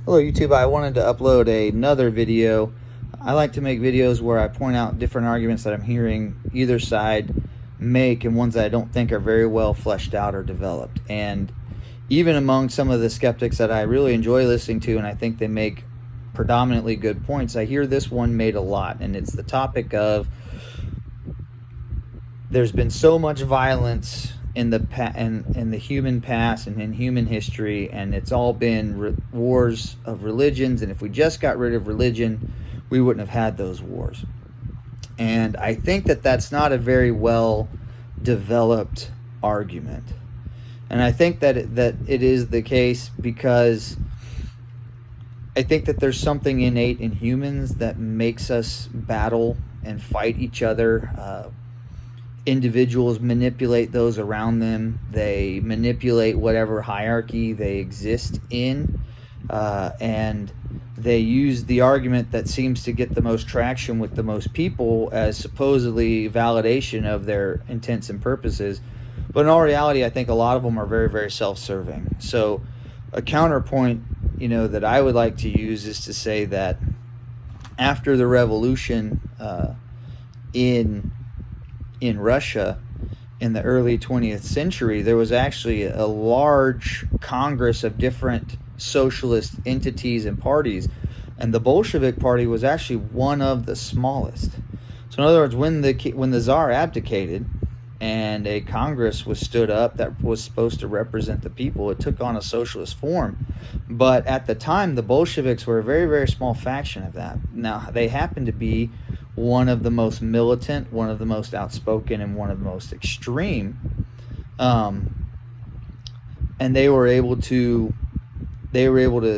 Hello YouTube, I wanted to upload another video. I like to make videos where I point out different arguments that I'm hearing either side make and ones that I don't think are very well fleshed out or developed. And even among some of the skeptics that I really enjoy listening to and I think they make predominantly good points, I hear this one made a lot, and it's the topic of there's been so much violence in the human past and in human history, and it's all been wars of religions, and if we just got rid of religion, we wouldn't have had those wars. And I think that that's not a very well developed argument, and I think that it is the case because I think that there's something innate in humans that makes us battle and fight each other. Individuals manipulate those around them. They manipulate whatever hierarchy they exist in, and they use the argument that seems to get the most traction with the most people as supposedly validation of their intents and purposes. But in all reality, I think a lot of them are very, very self-serving. So a counterpoint, that I would like to use is to say that after the revolution in Russia in the early 20th century, there was actually a large congress of different socialist entities and parties, and the Bolshevik party was actually one of the smallest. So in other words, when the Tsar abdicated and a congress was stood up that was supposed to represent the people, it took on a socialist form. But at the time, the Bolsheviks were a very, very small faction of that. Now, they happened to be one of the most militant, one of the most outspoken, and one of the most extreme. And they were able to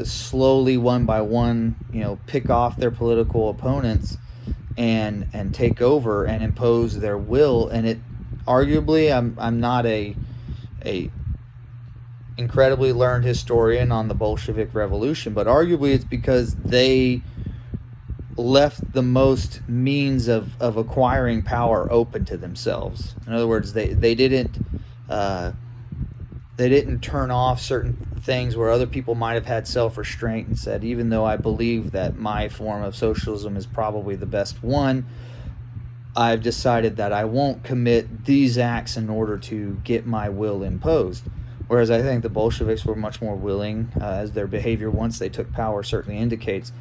slowly, one by one, pick off their political opponents and take over and impose their will. And it arguably, I'm not a incredibly learned historian on the Bolshevik Revolution, but arguably it's because they left the most means of acquiring power open to themselves. In other words, they didn't turn off certain things where other people might have had self-restraint and said, even though I believe that my form of socialism is probably the best one, I've decided that I won't commit these acts in order to get my will imposed. Whereas I think the Bolsheviks were much more willing, as their behavior once they took power certainly indicates,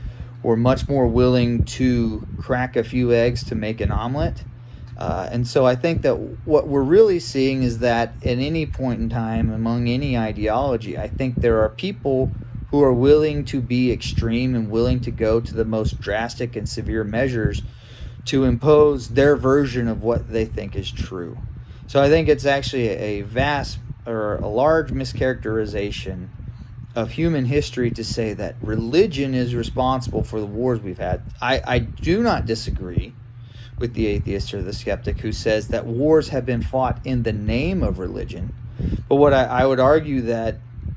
were much more willing to crack a few eggs to make an omelet. And so I think that what we're really seeing is that at any point in time, among any ideology, I think there are people who are willing to be extreme and willing to go to the most drastic and severe measures to impose their version of what they think is true. So I think it's actually a large mischaracterization of human history to say that religion is responsible for the wars we've had. I do not disagree with the atheist or the skeptic who says that wars have been fought in the name of religion. But what I would argue that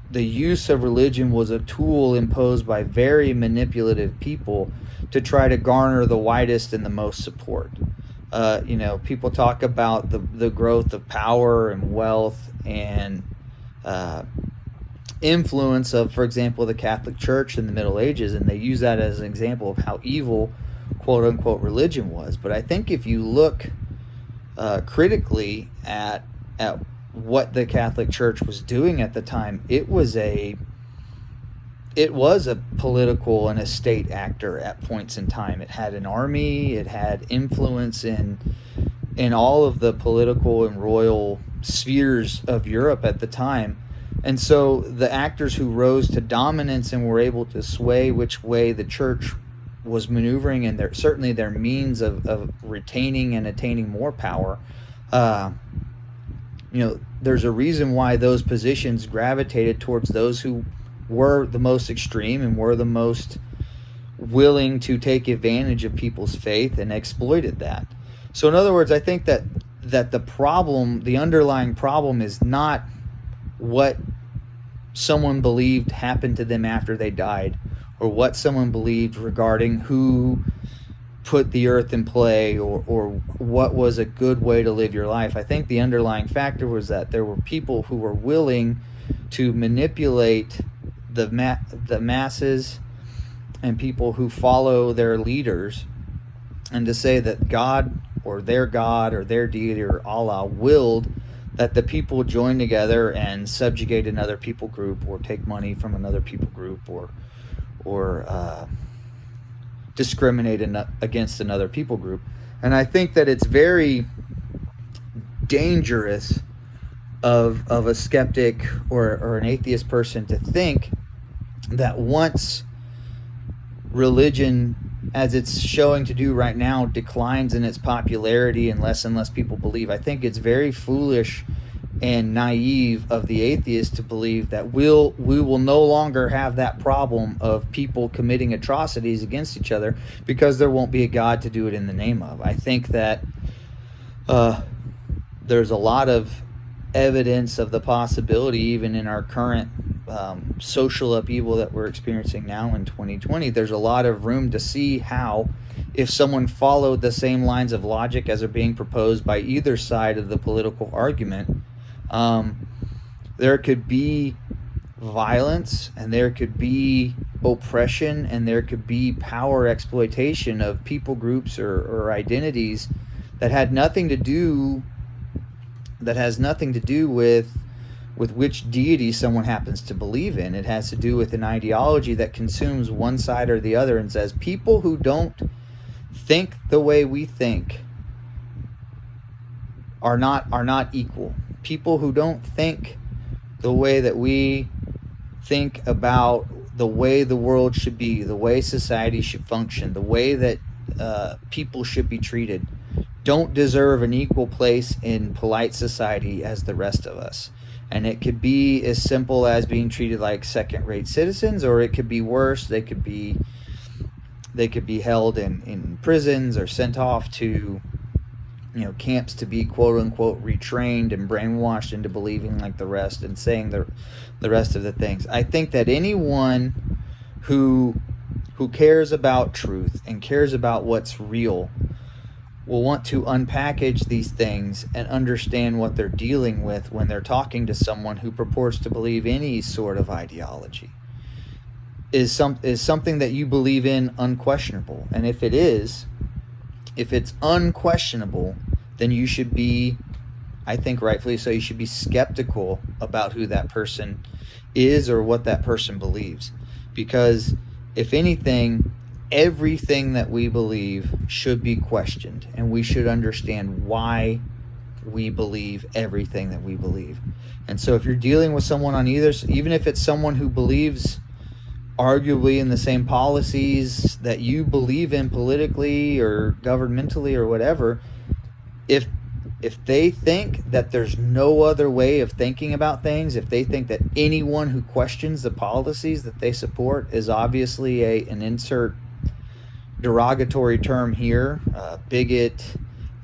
the use of religion was a tool imposed by very manipulative people to try to garner the widest and the most support. People talk about the growth of power and wealth and influence of, for example, the Catholic Church in the Middle Ages, and they use that as an example of how evil, quote-unquote, religion was. But I think if you look critically at what the Catholic Church was doing at the time, it was a political and a state actor at points in time. It had an army, it had influence in all of the political and royal spheres of Europe at the time. And so the actors who rose to dominance and were able to sway which way the church was maneuvering, and certainly their means of retaining and attaining more power, there's a reason why those positions gravitated towards those who were the most extreme and were the most willing to take advantage of people's faith and exploited that. So in other words, I think that the underlying problem is not what someone believed happened to them after they died, or what someone believed regarding who put the earth in play, or what was a good way to live your life. I think the underlying factor was that there were people who were willing to manipulate the masses and people who follow their leaders, and to say that God or their deity or Allah willed that the people join together and subjugate another people group, or take money from another people group, or discriminate against another people group. And I think that it's very dangerous of a skeptic or an atheist person to think that once religion, as it's showing to do right now, declines in its popularity and less people believe. I think it's very foolish and naive of the atheist to believe that we will no longer have that problem of people committing atrocities against each other because there won't be a God to do it in the name of. I think that there's a lot of evidence of the possibility, even in our current social upheaval that we're experiencing now in 2020, there's a lot of room to see how, if someone followed the same lines of logic as are being proposed by either side of the political argument, there could be violence, and there could be oppression, and there could be power exploitation of people groups or identities that has nothing to do with which deity someone happens to believe in. It has to do with an ideology that consumes one side or the other and says people who don't think the way we think are not equal. People who don't think the way that we think about the way the world should be, the way society should function, the way that people should be treated, don't deserve an equal place in polite society as the rest of us. And it could be as simple as being treated like second-rate citizens, or it could be worse. They could be held in prisons or sent off to camps to be quote-unquote retrained and brainwashed into believing like the rest and saying the rest of the things. I think that anyone who cares about truth and cares about what's real will want to unpackage these things and understand what they're dealing with when they're talking to someone who purports to believe any sort of ideology. Is something that you believe in unquestionable? And if it's unquestionable, then you should be, I think rightfully so, you should be skeptical about who that person is or what that person believes. Because if anything, everything that we believe should be questioned, and we should understand why we believe everything that we believe. And so if you're dealing with someone on either, even if it's someone who believes arguably in the same policies that you believe in politically or governmentally or whatever, if they think that there's no other way of thinking about things, if they think that anyone who questions the policies that they support is obviously an insert derogatory term here, bigot,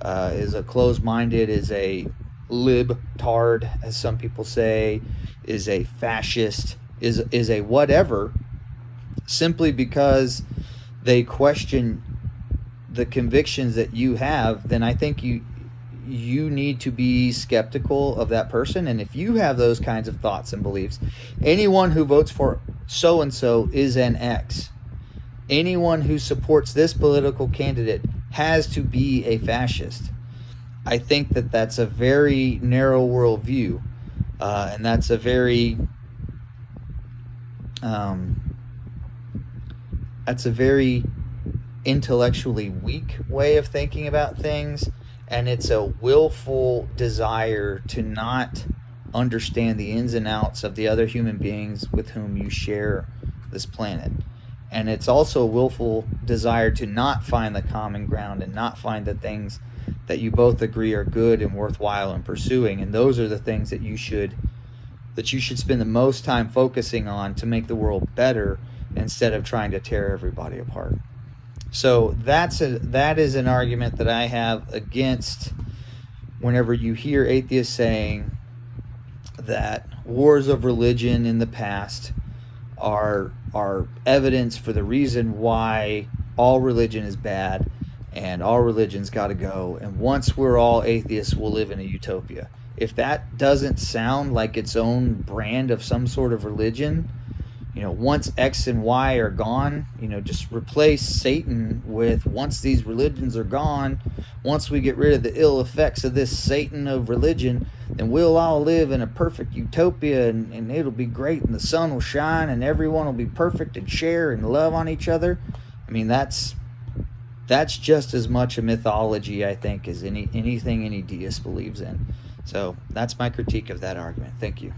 is a closed-minded, is a libtard, as some people say, is a fascist, is a whatever, simply because they question the convictions that you have, then I think you need to be skeptical of that person. And if you have those kinds of thoughts and beliefs, anyone who votes for so-and-so is an X. Anyone who supports this political candidate has to be a fascist. I think that that's a very narrow worldview, and that's a very intellectually weak way of thinking about things, and it's a willful desire to not understand the ins and outs of the other human beings with whom you share this planet. And it's also a willful desire to not find the common ground and not find the things that you both agree are good and worthwhile in pursuing. And those are the things that you should spend the most time focusing on to make the world better, instead of trying to tear everybody apart. So that is an argument that I have against whenever you hear atheists saying that wars of religion in the past are evidence for the reason why all religion is bad and all religion's got to go, and once we're all atheists, we'll live in a utopia. If that doesn't sound like its own brand of some sort of religion, once X and Y are gone, just replace Satan with, once these religions are gone, once we get rid of the ill effects of this Satan of religion, then we'll all live in a perfect utopia, and it'll be great, and the sun will shine, and everyone will be perfect and share and love on each other. I mean, that's just as much a mythology, I think, as anything any deist believes in. So that's my critique of that argument. Thank you.